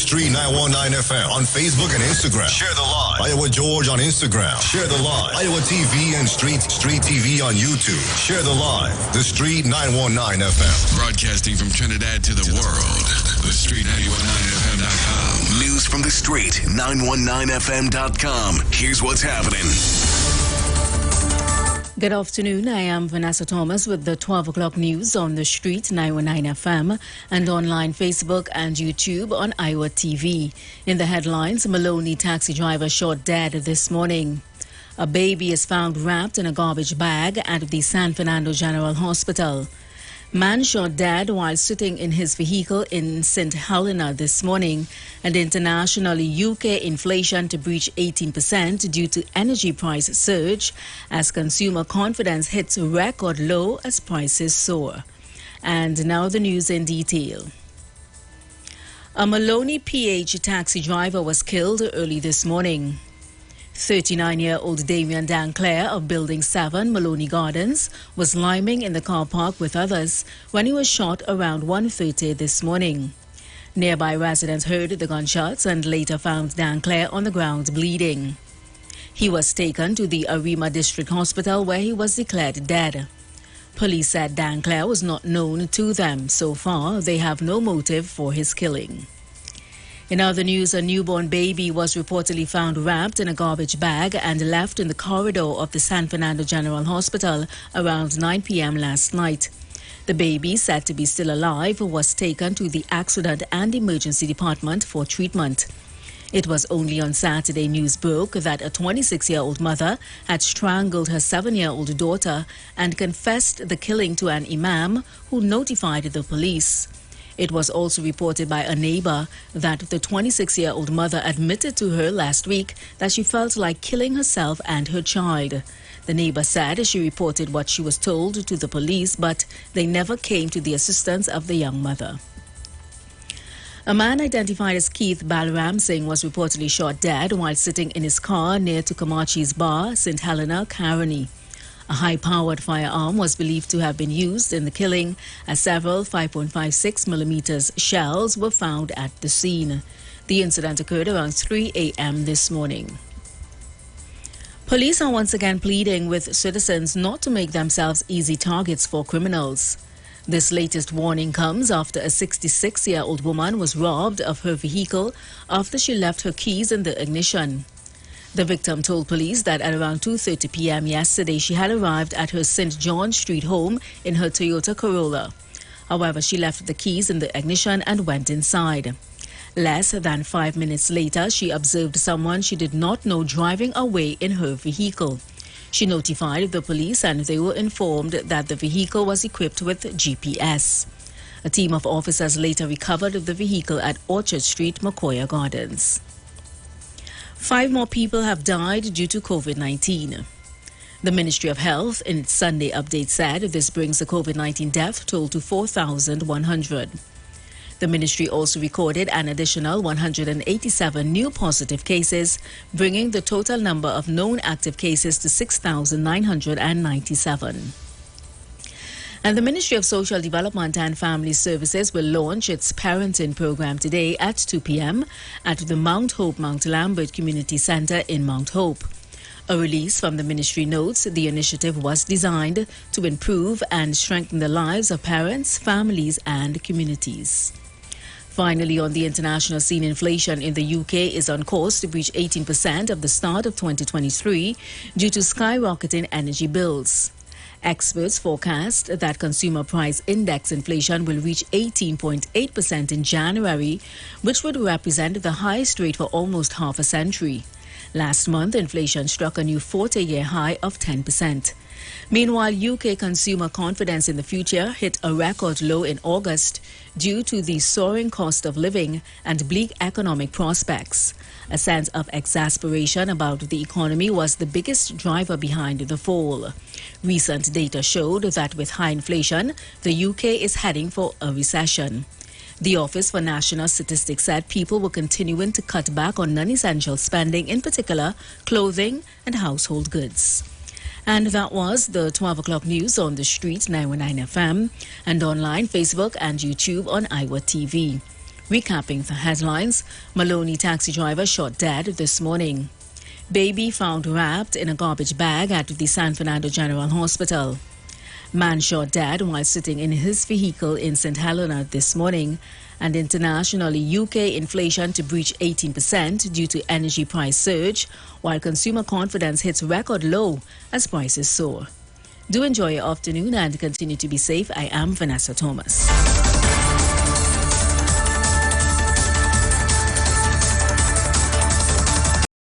Street 919 FM on Facebook and Instagram. Share the live. Iwer George on Instagram. Share the live. Iwer TV and Street TV on YouTube. Share the live. The Street 919 FM. Broadcasting from Trinidad to the world. The Street 919FM.com. News from the Street 919FM.com. Here's what's happening. Good afternoon. I am VANSSA Thomas with the 12 o'clock news on the Street 919 FM and online Facebook and YouTube on Iwer TV. In the headlines, Maloney taxi driver shot dead this morning. A baby is found wrapped in a garbage bag at the San Fernando General Hospital. Man shot dead while sitting in his vehicle in St. Helena this morning. And internationally, UK inflation to breach 18% due to energy price surge as consumer confidence hits record low as prices soar. And now the news in detail. A Maloney PH taxi driver was killed early this morning. 39-year-old Damian Danclair of Building 7, Maloney Gardens, was liming in the car park with others when he was shot around 1:30 this morning. Nearby residents heard the gunshots and later found Danclair on the ground bleeding. He was taken to the Arima District Hospital where he was declared dead. Police said Danclair was not known to them. So far, they have no motive for his killing. In other news, a newborn baby was reportedly found wrapped in a garbage bag and left in the corridor of the San Fernando General Hospital around 9 p.m. last night. The baby, said to be still alive, was taken to the Accident and Emergency Department for treatment. It was only on Saturday news broke that a 26-year-old mother had strangled her 7-year-old daughter and confessed the killing to an imam who notified the police. It was also reported by a neighbor that the 26-year-old mother admitted to her last week that she felt like killing herself and her child. The neighbor said she reported what she was told to the police, but they never came to the assistance of the young mother. A man identified as Keith Balaram Singh was reportedly shot dead while sitting in his car near to Kamachi's bar, St. Helena, Caroni. A high-powered firearm was believed to have been used in the killing, as several 5.56mm shells were found at the scene. The incident occurred around 3 a.m. this morning. Police are once again pleading with citizens not to make themselves easy targets for criminals. This latest warning comes after a 66-year-old woman was robbed of her vehicle after she left her keys in the ignition. The victim told police that at around 2:30 p.m. yesterday she had arrived at her St. John Street home in her Toyota Corolla. However, she left the keys in the ignition and went inside. Less than 5 minutes later, she observed someone she did not know driving away in her vehicle. She notified the police and they were informed that the vehicle was equipped with GPS. A team of officers later recovered the vehicle at Orchard Street, Macoya Gardens. 5 more people have died due to COVID-19. The Ministry of Health, in its Sunday update, said this brings the COVID-19 death toll to 4,100. The ministry also recorded an additional 187 new positive cases, bringing the total number of known active cases to 6,997. And the Ministry of Social Development and Family Services will launch its parenting program today at 2 p.m. at the Mount Hope Mount Lambert Community Center in Mount Hope. A release from the ministry notes the initiative was designed to improve and strengthen the lives of parents, families, and communities. Finally, on the international scene, inflation in the UK is on course to reach 18% of the start of 2023 due to skyrocketing energy bills. Experts forecast that consumer price index inflation will reach 18.8% in January, which would represent the highest rate for almost half a century. Last month, inflation struck a new 40-year high of 10%. Meanwhile, UK consumer confidence in the future hit a record low in August due to the soaring cost of living and bleak economic prospects. A sense of exasperation about the economy was the biggest driver behind the fall. Recent data showed that with high inflation, the UK is heading for a recession. The Office for National Statistics said people were continuing to cut back on non-essential spending, in particular clothing and household goods. And that was the 12 o'clock news on the Street 919 FM and online, Facebook and YouTube on Iwer TV. Recapping the headlines, Maloney taxi driver shot dead this morning. Baby found wrapped in a garbage bag at the San Fernando General Hospital. Man shot dead while sitting in his vehicle in St. Helena this morning. And internationally, UK inflation to breach 18% due to energy price surge, while consumer confidence hits record low as prices soar. Do enjoy your afternoon and continue to be safe. I am Vanessa Thomas.